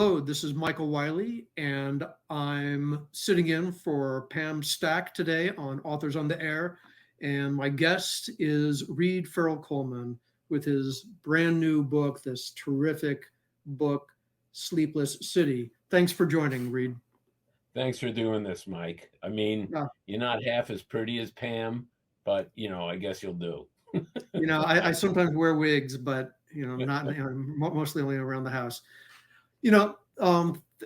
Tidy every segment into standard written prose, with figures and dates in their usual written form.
Hello, this is Michael Wiley, and I'm sitting in for Pam Stack today on Authors on the Air. And my guest is Reed Farrel Coleman with his brand new book, this terrific book, Sleepless City. Thanks for joining, Reed. Thanks for doing this, Mike. I mean, Uh, you're not half as pretty as Pam, but I guess you'll do. I sometimes wear wigs, but not mostly only around the house. You know,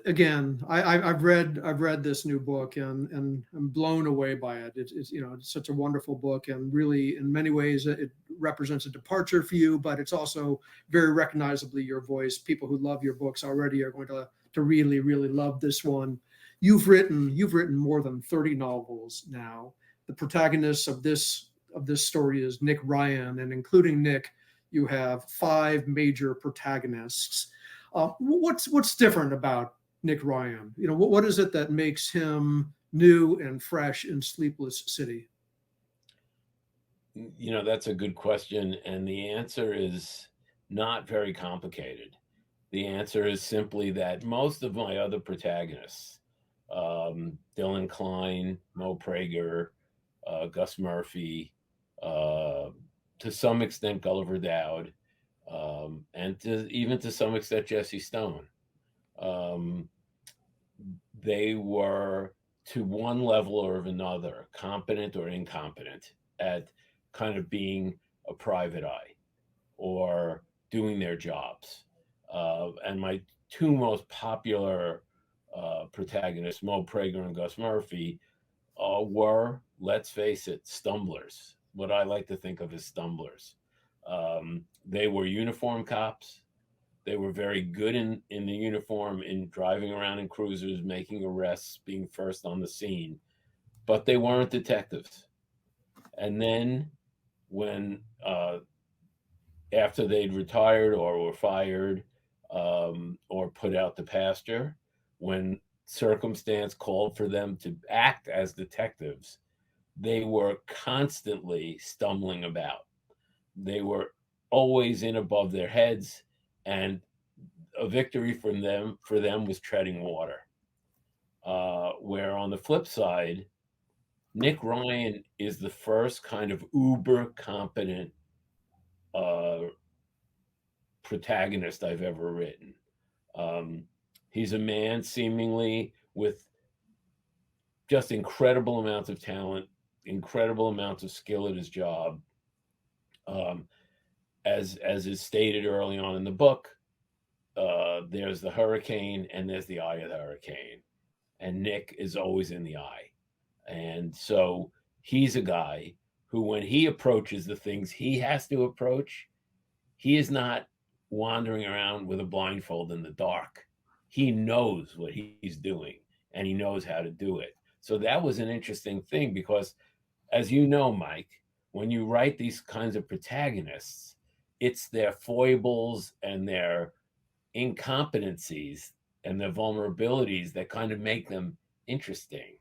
again, I've read this new book and I'm blown away by it. It's such a wonderful book, and really in many ways it represents a departure for you, but it's also very recognizably your voice. People who love your books already are going to really, really love this one. You've written more than 30 novels now. The protagonist of this story is Nick Ryan, and including Nick, you have 5 major protagonists. What's different about Nick Ryan? What is it that makes him new and fresh in Sleepless City? That's a good question, and the answer is not very complicated. The answer is simply that most of my other protagonists, Dylan Klein, Mo Prager, Gus Murphy, to some extent Gulliver Dowd, and even to some extent Jesse Stone. They were, to one level or another, competent or incompetent at kind of being a private eye or doing their jobs. And my 2 most popular protagonists, Mo Prager and Gus Murphy, were, let's face it, stumblers. What I like to think of as stumblers. They were uniform cops. They were very good in the uniform, in driving around in cruisers, making arrests, being first on the scene, but they weren't detectives. And then when, after they'd retired or were fired, or put out to pasture, when circumstance called for them to act as detectives, they were constantly stumbling about. They were always in above their heads, and a victory for them was treading water. Where on the flip side, Nick Ryan is the first kind of uber competent protagonist I've ever written. He's a man seemingly with just incredible amounts of talent, incredible amounts of skill at his job. As is stated early on in the book, there's the hurricane and there's the eye of the hurricane, and Nick is always in the eye. And so he's a guy who, when he approaches the things he has to approach, he is not wandering around with a blindfold in the dark. He knows what he's doing, and he knows how to do it. So that was an interesting thing, because, as you know, Mike, when you write these kinds of protagonists, it's their foibles and their incompetencies and their vulnerabilities that kind of make them interesting.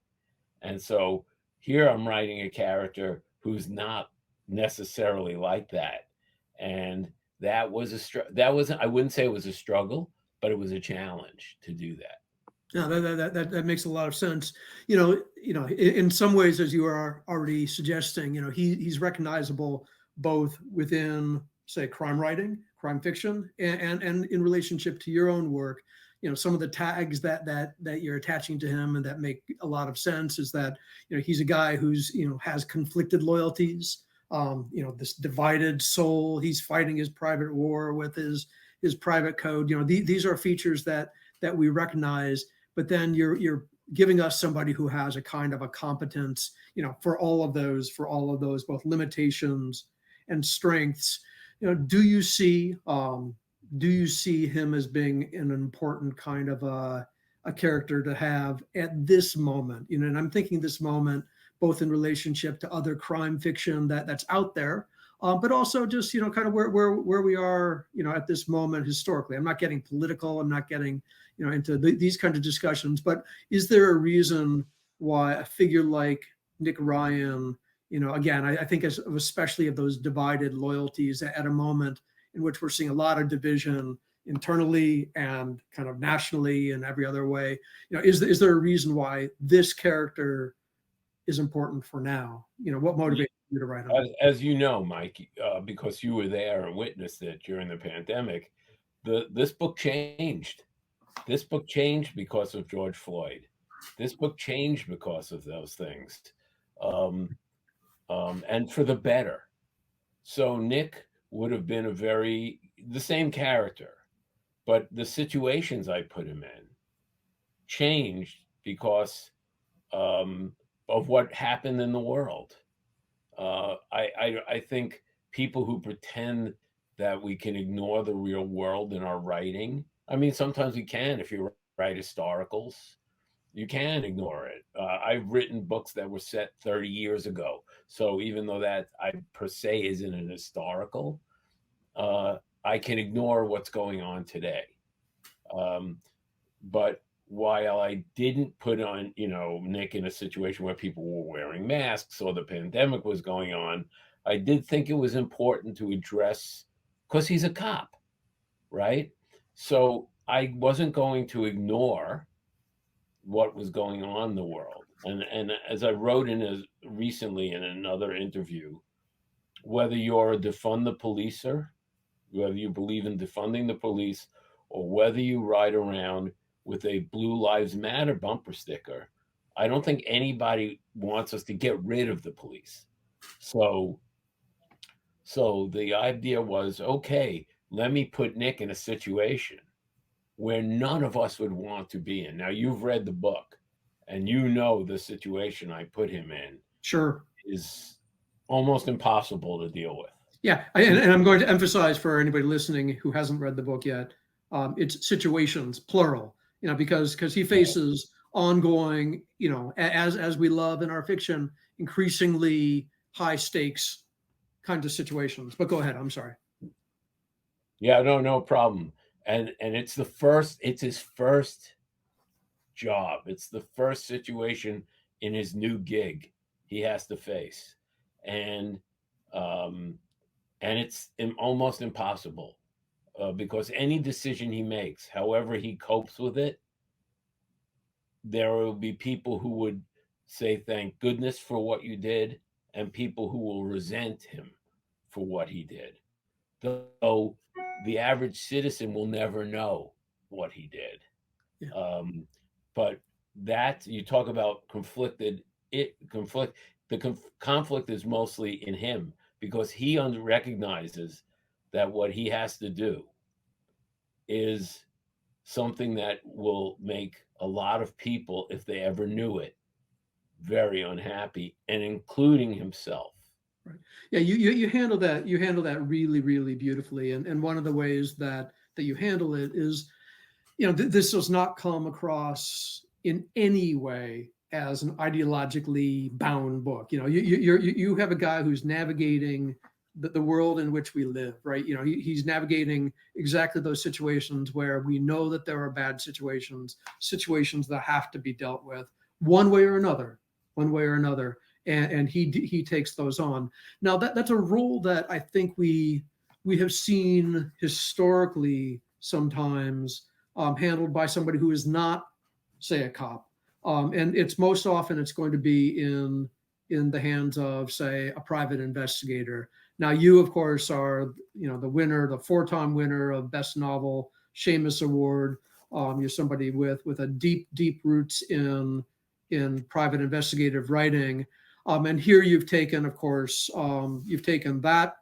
And so here I'm writing a character who's not necessarily like that. And that was I wouldn't say it was a struggle, but it was a challenge to do that. Yeah, that makes a lot of sense. In some ways, as you are already suggesting, he's recognizable both within, say, crime writing, crime fiction, and in relationship to your own work. Some of the tags that you're attaching to him and that make a lot of sense is that he's a guy who's has conflicted loyalties. This divided soul. He's fighting his private war with his private code. These are features that we recognize. But then you're giving us somebody who has a kind of a competence, for all of those, both limitations and strengths. Do you see him as being an important kind of a character to have at this moment? And I'm thinking this moment both in relationship to other crime fiction that's out there, but also just kind of where we are at this moment historically. I'm not getting political. I'm not getting into these kinds of discussions. But is there a reason why a figure like Nick Ryan, again, I think especially of those divided loyalties at a moment in which we're seeing a lot of division internally and kind of nationally and every other way. Is there a reason why this character is important for now? What motivated you to write him? As you know, Mike, because you were there and witnessed it during the pandemic, this book changed. This book changed because of George Floyd. This book changed because of those things, and for the better. So Nick would have been the same character, but the situations I put him in changed because of what happened in the world. I think people who pretend that we can ignore the real world in our writing. I mean, sometimes we can. If you write historicals, you can ignore it. I've written books that were set 30 years ago. So even though that I per se isn't an historical, I can ignore what's going on today. But while I didn't put on, Nick in a situation where people were wearing masks or the pandemic was going on, I did think it was important to address, because he's a cop, right? So I wasn't going to ignore what was going on in the world. And as I wrote recently in another interview, whether you're a defund the policer, whether you believe in defunding the police, or whether you ride around with a Blue Lives Matter bumper sticker, I don't think anybody wants us to get rid of the police. So the idea was, okay, let me put Nick in a situation where none of us would want to be in. Now, you've read the book, and the situation I put him in Sure. is almost impossible to deal with. Yeah, and I'm going to emphasize for anybody listening who hasn't read the book yet, it's situations, plural, because he faces ongoing, as we love in our fiction, increasingly high stakes kinds of situations. But go ahead, I'm sorry. Yeah, no problem. And it's his first job. It's the first situation in his new gig he has to face. And it's almost impossible because any decision he makes, however he copes with it, there will be people who would say, thank goodness for what you did, and people who will resent him for what he did. Though the average citizen will never know what he did. Yeah. But that, you talk about conflict, the conflict is mostly in him, because he recognizes that what he has to do is something that will make a lot of people, if they ever knew it, very unhappy, and including himself. Right. Yeah, you handle that. You handle that really, really beautifully. And one of the ways that you handle it is, this does not come across in any way as an ideologically bound book. You have a guy who's navigating the world in which we live, right? He's navigating exactly those situations where we know that there are bad situations that have to be dealt with one way or another. And he takes those on. Now that's a role that I think we have seen historically sometimes handled by somebody who is not, say, a cop. And it's most often it's going to be in the hands of, say, a private investigator. Now, you, of course, are the winner, the 4-time winner of Best Novel, Seamus Award. You're somebody with a deep roots in private investigative writing. And here you've taken, of course, you've taken that,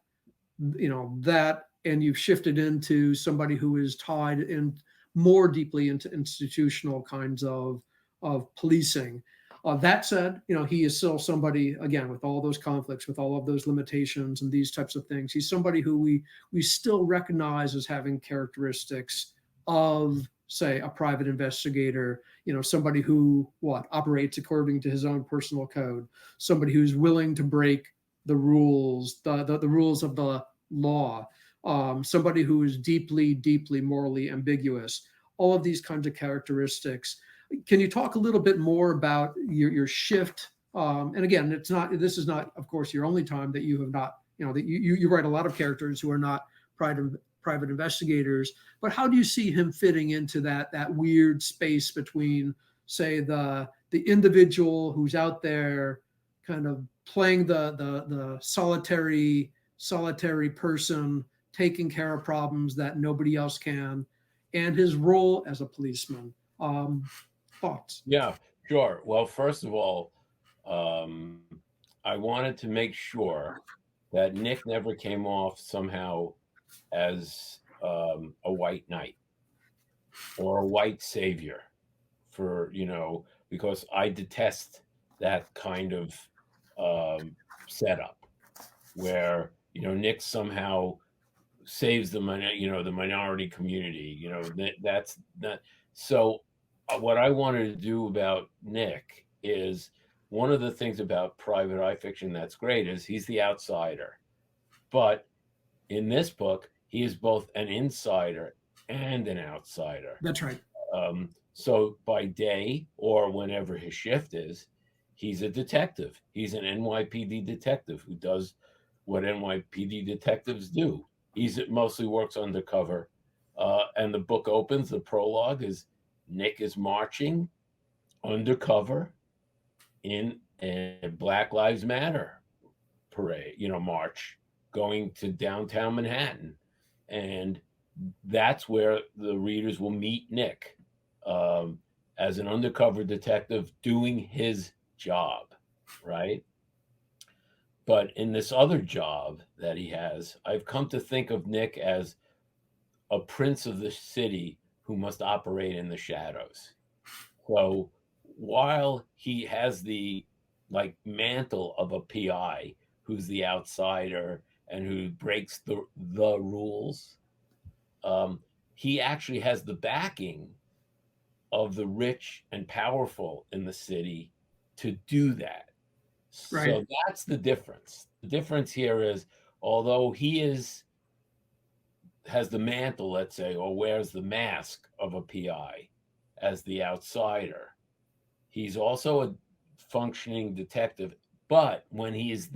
and you've shifted into somebody who is tied in more deeply into institutional kinds of policing. That said, he is still somebody, again, with all those conflicts, with all of those limitations and these types of things. He's somebody who we still recognize as having characteristics of, say, a private investigator, somebody who operates according to his own personal code, somebody who's willing to break the rules, the rules of the law, somebody who is deeply morally ambiguous. All of these kinds of characteristics. Can you talk a little bit more about your shift? And again, this is not, of course, your only time that you have not, that you write a lot of characters who are not private investigators. But how do you see him fitting into that weird space between, say, the individual who's out there kind of playing the solitary person, taking care of problems that nobody else can, and his role as a policeman? Thoughts? Yeah, sure. Well, first of all, um, I wanted to make sure that Nick never came off somehow as a white knight or a white savior for, because I detest that kind of setup where, Nick somehow saves the minority community. That's not. So what I wanted to do about Nick is, one of the things about private eye fiction that's great is he's the outsider. But in this book, he is both an insider and an outsider. That's right. So by day, or whenever his shift is, he's a detective. He's an NYPD detective who does what NYPD detectives do. He mostly works undercover. And the book opens, the prologue is Nick is marching undercover in a Black Lives Matter parade, march, going to downtown Manhattan. And that's where the readers will meet Nick as an undercover detective doing his job, right? But in this other job that he has, I've come to think of Nick as a prince of the city who must operate in the shadows. So while he has the mantle of a PI who's the outsider and who breaks the rules, he actually has the backing of the rich and powerful in the city to do that. Right. So that's the difference. The difference here is, although he has the mantle, let's say, or wears the mask of a PI as the outsider, he's also a functioning detective. But when has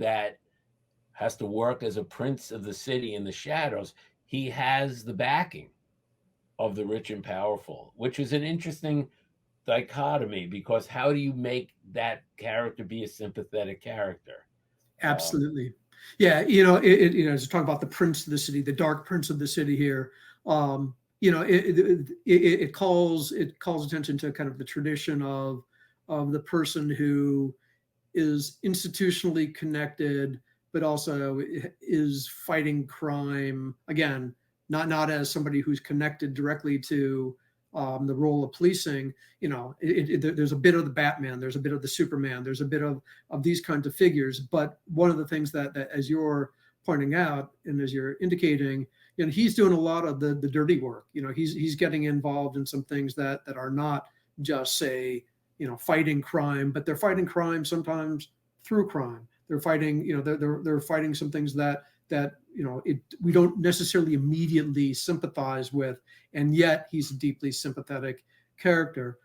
to work as a prince of the city in the shadows, he has the backing of the rich and powerful, which is an interesting dichotomy, because how do you make that character be a sympathetic character? Absolutely. Yeah, as you talk about the prince of the city, the dark prince of the city here, it calls attention to kind of the tradition of the person who is institutionally connected, but also is fighting crime. Again, not as somebody who's connected directly to the role of policing. There's a bit of the Batman, there's a bit of the Superman, there's a bit of these kinds of figures. But one of the things that as you're pointing out and as you're indicating, he's doing a lot of the dirty work. He's getting involved in some things that are not just, say, fighting crime, but they're fighting crime sometimes through crime. They're fighting, they're fighting some things that we don't necessarily immediately sympathize with, and yet he's a deeply sympathetic character.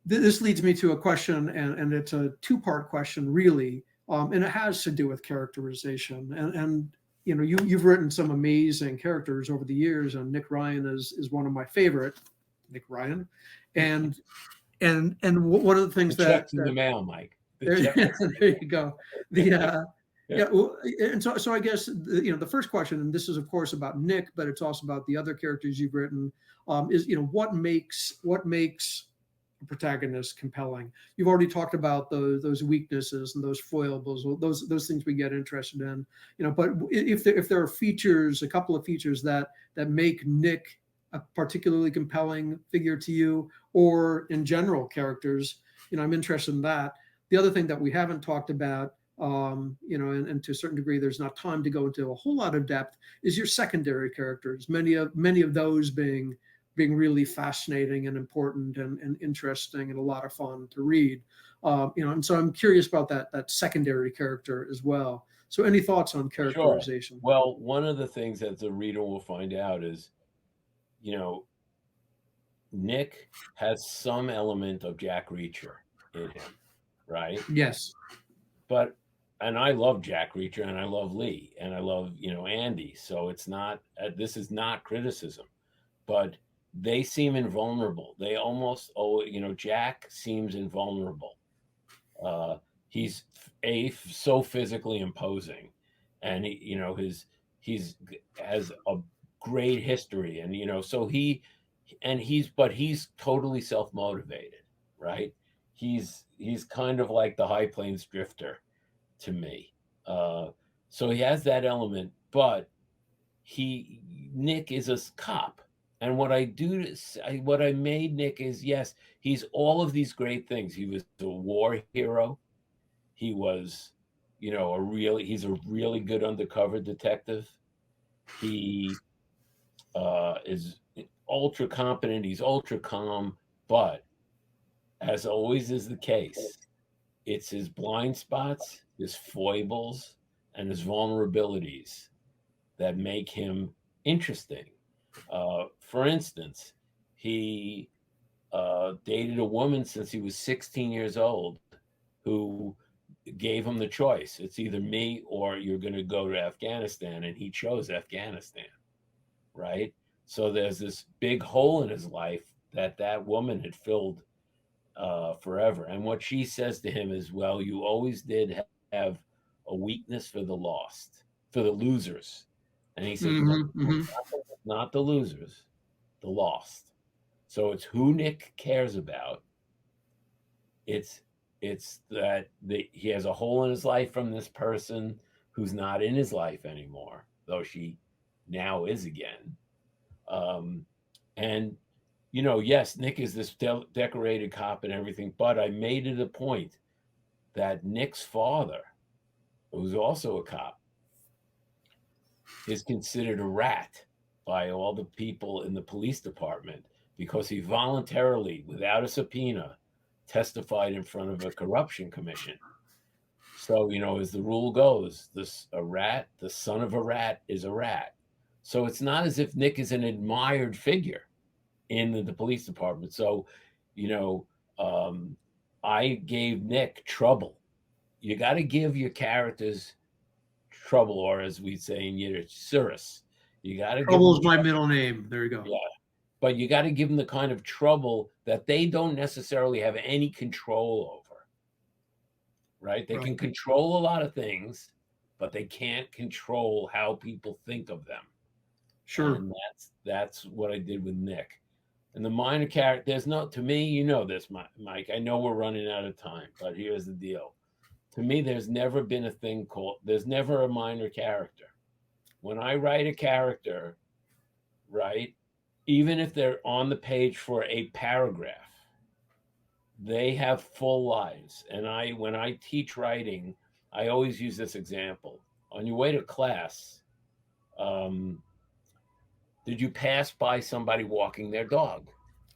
This leads me to a question, and it's a two-part question, really, and it has to do with characterization. And you've written some amazing characters over the years, and Nick Ryan is one of my favorite. Nick Ryan, and one of the things the check's in the mail, Mike. There you go. Well, and so I guess the first question, and this is of course about Nick, but it's also about the other characters you've written, is what makes a protagonist compelling? You've already talked about those weaknesses and those foibles, those things we get interested in, But if there are features, a couple of features that make Nick a particularly compelling figure to you, or in general characters, I'm interested in that. The other thing that we haven't talked about, and to a certain degree, there's not time to go into a whole lot of depth, is your secondary characters. Many of those being really fascinating and important and interesting and a lot of fun to read. And so I'm curious about that secondary character as well. So any thoughts on characterization? Sure. Well, one of the things that the reader will find out is, Nick has some element of Jack Reacher in him, right? Yes. But and I love Jack Reacher, and I love Lee, and I love, Andy. So it's not, this is not criticism, but they seem invulnerable. They almost, Jack seems invulnerable. He's so physically imposing, and he's has a great history, and so he's totally self-motivated, right? He's kind of like the High Plains Drifter to me. So he has that element, but Nick is a cop. And what I made Nick is, yes, he's all of these great things. He was a war hero. He was, he's a really good undercover detective. He is ultra competent. He's ultra calm, but as always is the case, it's his blind spots, his foibles, and his vulnerabilities that make him interesting. For instance, he dated a woman since he was 16 years old who gave him the choice. It's either me or you're going to go to Afghanistan. And he chose Afghanistan, right? So there's this big hole in his life that woman had filled forever. And what she says to him is, well, you always did have a weakness for the lost, for the losers. And he said, not the losers, the lost. So it's who Nick cares about. It's that he has a hole in his life from this person who's not in his life anymore, though she now is again. And yes, Nick is this decorated cop and everything, but I made it a point that Nick's father, who's also a cop, is considered a rat by all the people in the police department because he voluntarily, without a subpoena, testified in front of a corruption commission. So, as the rule goes, the son of a rat is a rat. So it's not as if Nick is an admired figure in the police department. So, I gave Nick trouble. You got to give your characters trouble, or as we say in Yiddish, surus. You got to. Trouble's my middle name. There you go. Yeah, but you got to give them the kind of trouble that they don't necessarily have any control over. Right? They can control a lot of things, but they can't control how people think of them. Sure. And that's what I did with Nick. And the minor character, to me, you know this, Mike. I know we're running out of time, but here's the deal. To me, there's never a minor character. When I write a character, right, even if they're on the page for a paragraph, they have full lives. And when I teach writing, I always use this example. On your way to class, did you pass by somebody walking their dog?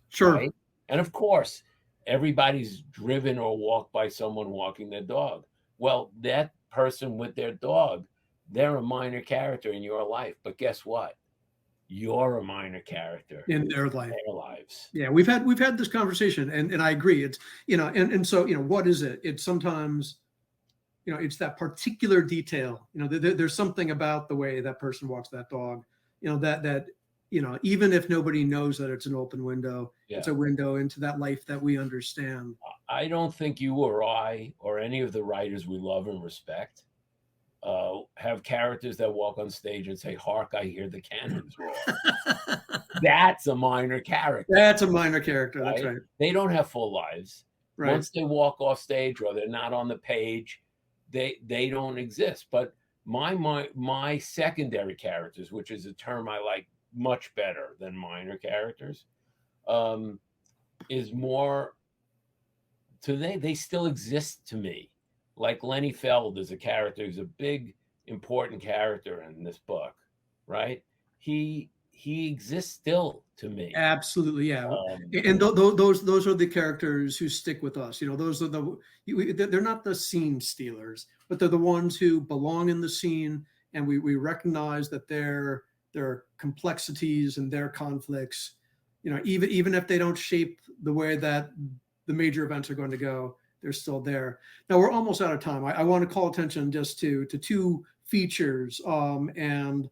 Sure. Right? And of course, everybody's driven or walked by someone walking their dog. Well, that person with their dog, they're a minor character in your life. But guess what? You're a minor character in their life. Their lives. Yeah, we've had this conversation, and I agree. It's and so what is it? It's sometimes it's that particular detail. There's something about the way that person walks that dog. That even if nobody knows that it's an open window, it's a window into that life that we understand. I don't think you or I or any of the writers we love and respect have characters that walk on stage and say, "Hark, I hear the cannons roar." That's a minor character. That's a minor character. Right? That's right. They don't have full lives. Right. Once they walk off stage or they're not on the page, they don't exist. But my secondary characters, which is a term I like much better than minor characters, is more today. They still exist to me. Like Lenny Feld is a character who's a big, important character in this book, right? He exists still to me. Absolutely, yeah. And those are the characters who stick with us. Those are they're not the scene stealers, but they're the ones who belong in the scene, and we recognize that their complexities and their conflicts, even if they don't shape the way that the major events are going to go, they're still there. Now we're almost out of time. I want to call attention just to two features, and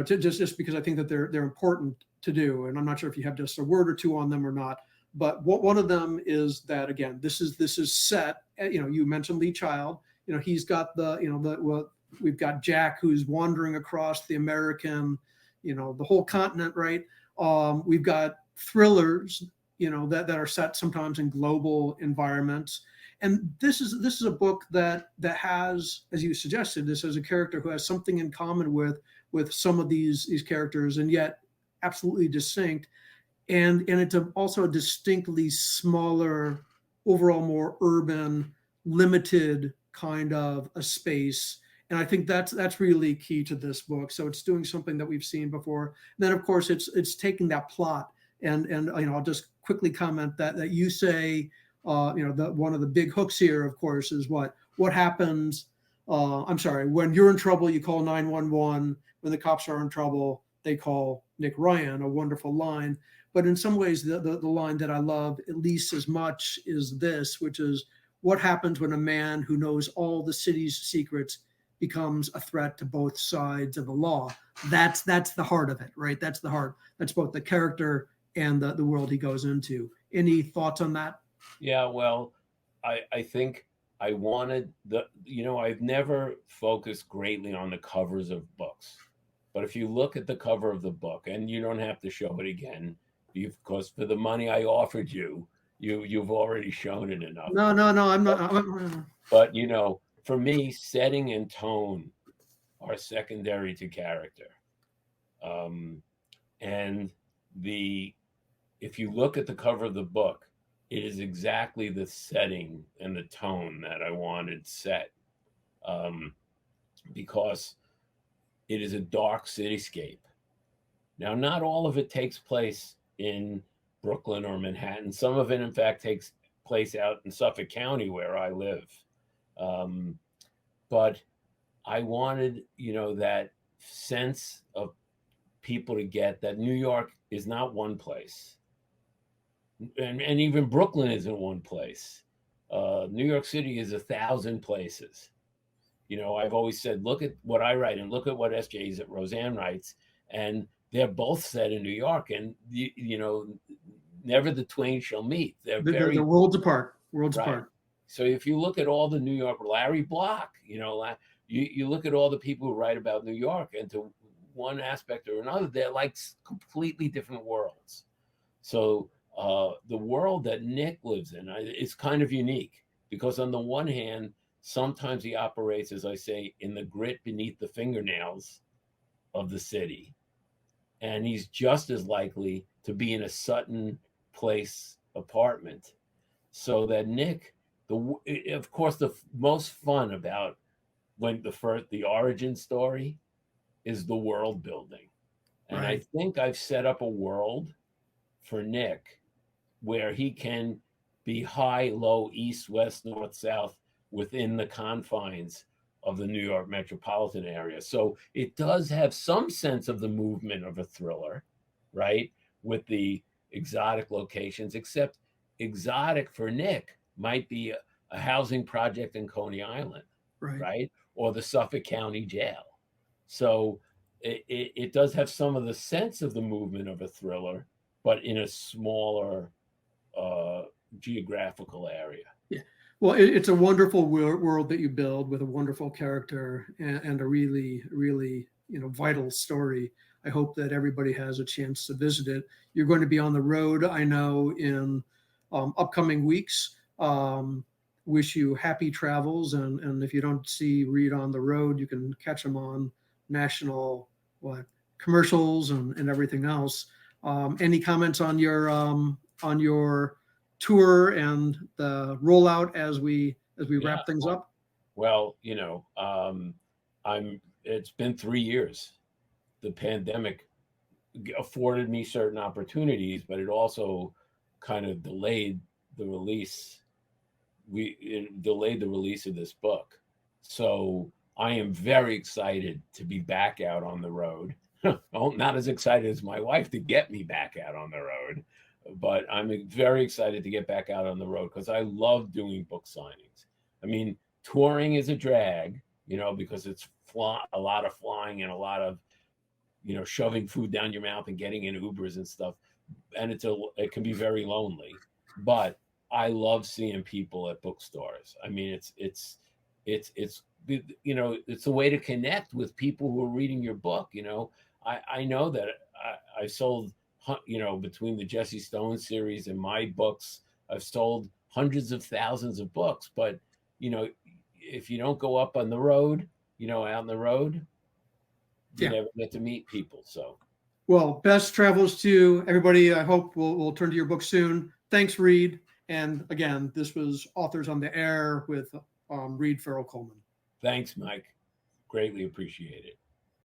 just because I think that they're important to do, and I'm not sure if you have just a word or two on them or not. But one of them is that, again, this is set. You mentioned Lee Child. He's got we've got Jack, who's wandering across the American, the whole continent, right? We've got thrillers, that are set sometimes in global environments. And this is a book that has, as you suggested, this as a character who has something in common with some of these characters, and yet absolutely distinct. And it's also a distinctly smaller, overall more urban, limited kind of a space. And I think that's really key to this book. So it's doing something that we've seen before. And then of course it's taking that plot and I'll just quickly comment that you say one of the big hooks here, of course, is what happens. When you're in trouble, you call 911. When the cops are in trouble, they call Nick Ryan. A wonderful line. But in some ways, the line that I love at least as much is this, which is, what happens when a man who knows all the city's secrets becomes a threat to both sides of the law? That's the heart of it, right? That's the heart. That's both the character and the world he goes into. Any thoughts on that? Yeah, well, I think I wanted I've never focused greatly on the covers of books. But if you look at the cover of the book, and you don't have to show it again, because for the money I offered you've already shown it enough. No, I'm not. But for me, setting and tone are secondary to character. And if you look at the cover of the book, it is exactly the setting and the tone that I wanted set, because it is a dark cityscape. Now, not all of it takes place in Brooklyn or Manhattan. Some of it, in fact, takes place out in Suffolk County, where I live. But I wanted, that sense of people to get that New York is not one place. And even Brooklyn isn't one place. New York City is 1,000 places. I've always said, look at what I write and look at what S.J. Roseanne writes, and they're both set in New York, and never the twain shall meet. They're very worlds apart. Worlds right. apart. So if you look at all the New York, Larry Block, you look at all the people who write about New York, and to one aspect or another, they're like completely different worlds. So the world that Nick lives in is kind of unique, because on the one hand, sometimes he operates, as I say, in the grit beneath the fingernails of the city. And he's just as likely to be in a Sutton Place apartment. So that Nick, of course, the most fun about the origin story is the world building. And right. I think I've set up a world for Nick where he can be high, low, east, west, north, south, within the confines of the New York metropolitan area. So it does have some sense of the movement of a thriller, right? With the exotic locations, except exotic for Nick might be a housing project in Coney Island, right? Or the Suffolk County Jail. So it does have some of the sense of the movement of a thriller, but in a smaller geographical area. Yeah. Well, it's a wonderful world that you build with a wonderful character and a really, really, vital story. I hope that everybody has a chance to visit it. You're going to be on the road, I know, in upcoming weeks. Wish you happy travels. And if you don't see Reed on the road, you can catch him on national commercials and everything else. Any comments on your tour and the rollout as we wrap things up? Well, it's been 3 years. The pandemic afforded me certain opportunities, but it also kind of delayed the release. It delayed the release of this book. So I am very excited to be back out on the road. Well, not as excited as my wife to get me back out on the road. but I'm very excited to get back out on the road because I love doing book signings. I mean, touring is a drag, because it's a lot of flying and a lot of, shoving food down your mouth and getting in Ubers and stuff. And it can be very lonely, but I love seeing people at bookstores. I mean, it's a way to connect with people who are reading your book. I know that I sold, between the Jesse Stone series and my books, I've sold hundreds of thousands of books. But, if you don't go up on the road, out on the road, you never get to meet people. So, well, best travels to everybody. I hope we'll turn to your book soon. Thanks, Reed. And again, this was Authors on the Air with Reed Farrel Coleman. Thanks, Mike. Greatly appreciate it.